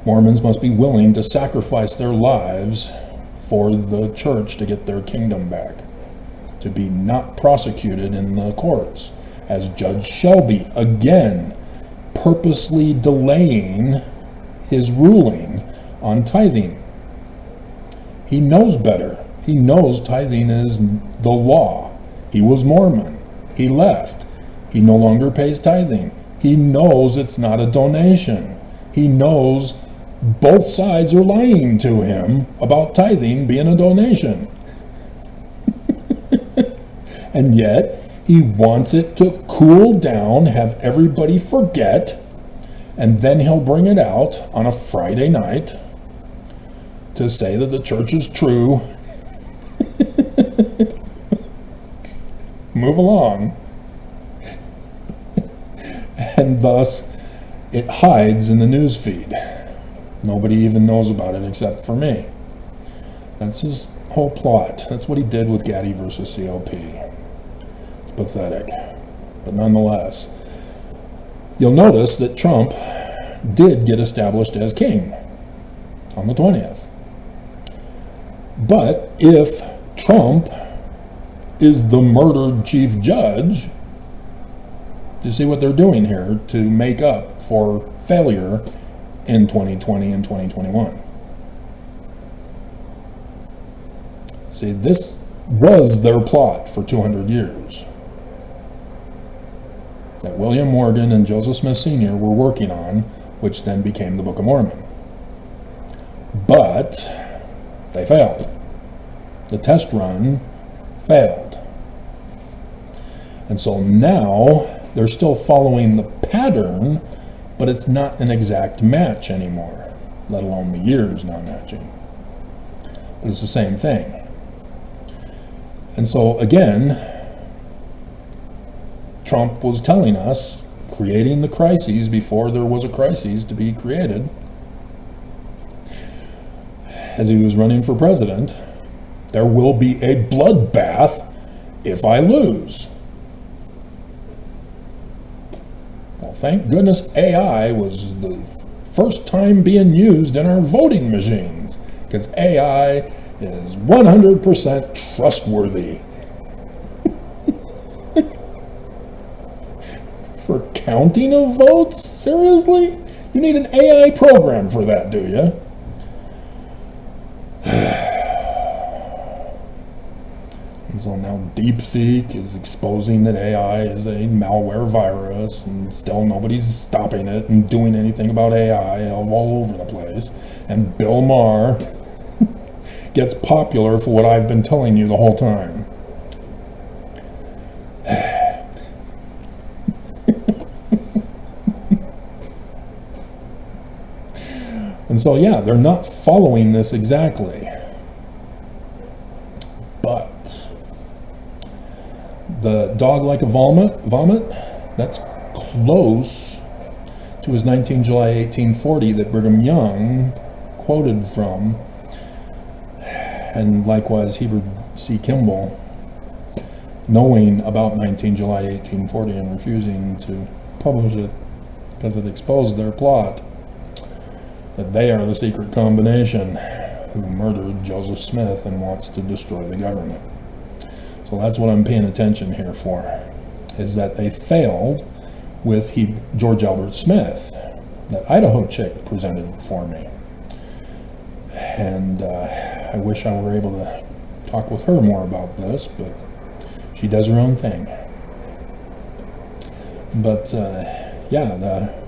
Mormons must be willing to sacrifice their lives for the church to get their kingdom back, to be not prosecuted in the courts, as Judge Shelby, again, purposely delaying his ruling on tithing. He knows better. He knows tithing is the law. He was Mormon. He left. He no longer pays tithing. He knows it's not a donation. He knows both sides are lying to him about tithing being a donation. And yet, he wants it to cool down, have everybody forget, and then he'll bring it out on a Friday night to say that the church is true. Move along. And thus, it hides in the news feed. Nobody even knows about it except for me. That's his whole plot. That's what he did with Gaddy versus COP. It's pathetic. But nonetheless, you'll notice that Trump did get established as king on the 20th. But if Trump is the murdered chief judge, do you see what they're doing here to make up for failure in 2020 and 2021? See, this was their plot for 200 years that William Morgan and Joseph Smith Sr. were working on, which then became the Book of Mormon. But they failed. The test run failed. And so now they're still following the pattern, but it's not an exact match anymore, let alone the years not matching. But it's the same thing. And so again, Trump was telling us, creating the crises before there was a crisis to be created, as he was running for president, there will be a bloodbath if I lose. Well, thank goodness AI was the first time being used in our voting machines, because AI is 100% trustworthy. For counting of votes? Seriously? You need an AI program for that, do you? And so now DeepSeek is exposing that AI is a malware virus, and still nobody's stopping it and doing anything about AI all over the place. And Bill Maher gets popular for what I've been telling you the whole time. And so, yeah, they're not following this exactly. But the dog like a vomit, that's close to his 19 July 1840 that Brigham Young quoted from, and likewise Heber C. Kimball, knowing about 19 July 1840 and refusing to publish it because it exposed their plot, that they are the secret combination who murdered Joseph Smith and wants to destroy the government. So that's what I'm paying attention here for, is that they failed with George Albert Smith, that Idaho chick presented for me. And I wish I were able to talk with her more about this, but she does her own thing. But yeah, the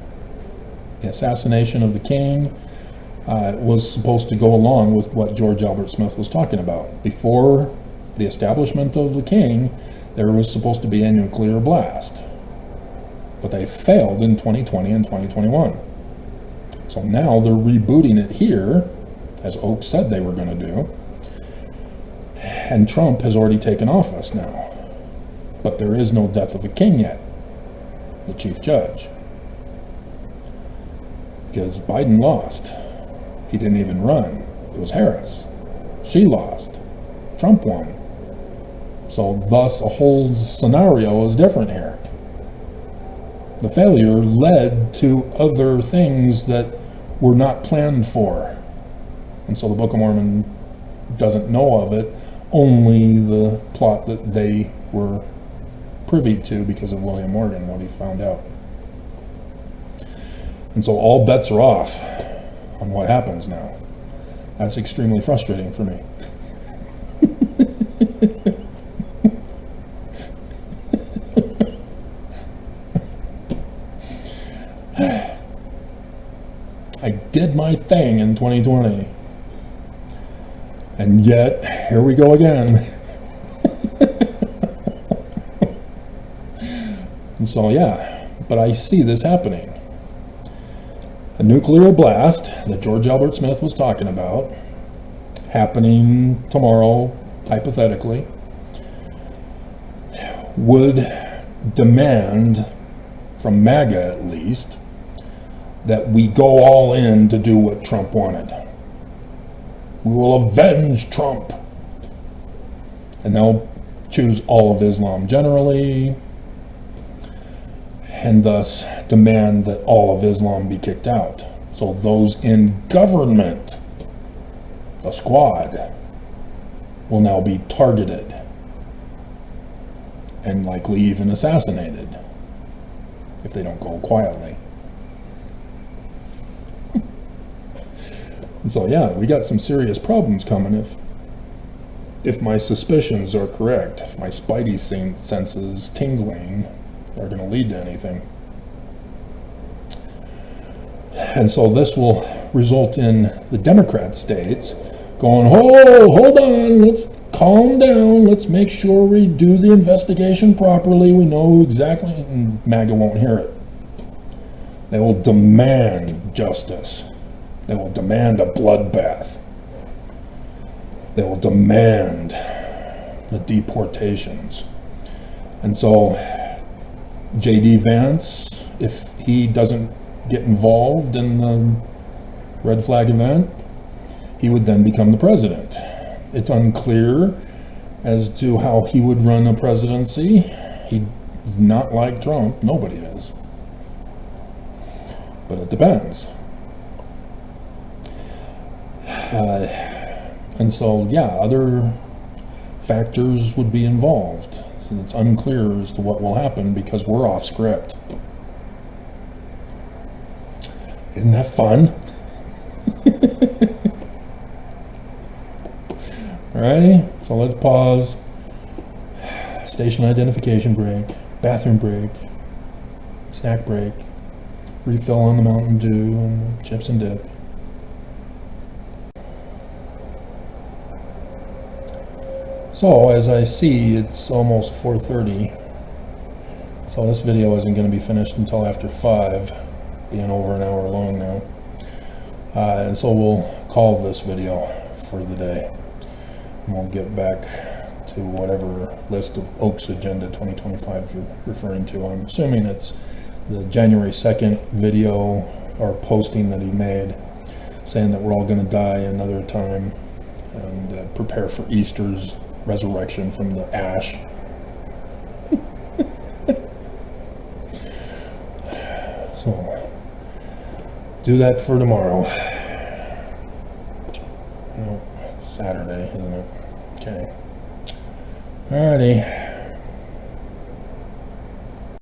assassination of the king was supposed to go along with what George Albert Smith was talking about. Before the establishment of the king, there was supposed to be a nuclear blast. But they failed in 2020 and 2021. So now they're rebooting it here, as Oak said they were going to do. And Trump has already taken office now. But there is no death of a king yet, the chief judge. Because Biden lost. He didn't even run. It was Harris. She lost. Trump won. So thus a whole scenario is different here. The failure led to other things that were not planned for. And so the Book of Mormon doesn't know of it, only the plot that they were privy to because of William Morgan, what he found out. And so all bets are off on what happens now. That's extremely frustrating for me. I did my thing in 2020. And yet, here we go again. And so, yeah, but I see this happening. A nuclear blast that George Albert Smith was talking about, happening tomorrow, hypothetically, would demand, from MAGA at least, that we go all in to do what Trump wanted. We will avenge Trump. And they'll choose all of Islam generally, and thus demand that all of Islam be kicked out. So those in government, a squad, will now be targeted and likely even assassinated if they don't go quietly. And so, yeah, we got some serious problems coming if my suspicions are correct, if my spidey senses tingling are going to lead to anything. And so this will result in the Democrat states going, hold on, let's calm down, let's make sure we do the investigation properly, we know exactly, and MAGA won't hear it. They will demand justice. They will demand a bloodbath. They will demand the deportations. And so J.D. Vance, if he doesn't get involved in the red flag event, he would then become the president. It's unclear as to how he would run a presidency. He's not like Trump. Nobody is. But it depends. And so, yeah, other factors would be involved. So it's unclear as to what will happen because we're off script. Isn't that fun? Alrighty, so let's pause. Station identification break, bathroom break, snack break, refill on the Mountain Dew and the chips and dip. So, as I see, it's almost 4:30, so this video isn't going to be finished until after 5, being over an hour long now. And so we'll call this video for the day. And we'll get back to whatever list of Oaks Agenda 2025 you're referring to. I'm assuming it's the January 2nd video or posting that he made saying that we're all going to die another time and prepare for Easter's resurrection from the ash. So do that for tomorrow. No, it's Saturday, isn't it? Okay. Alrighty.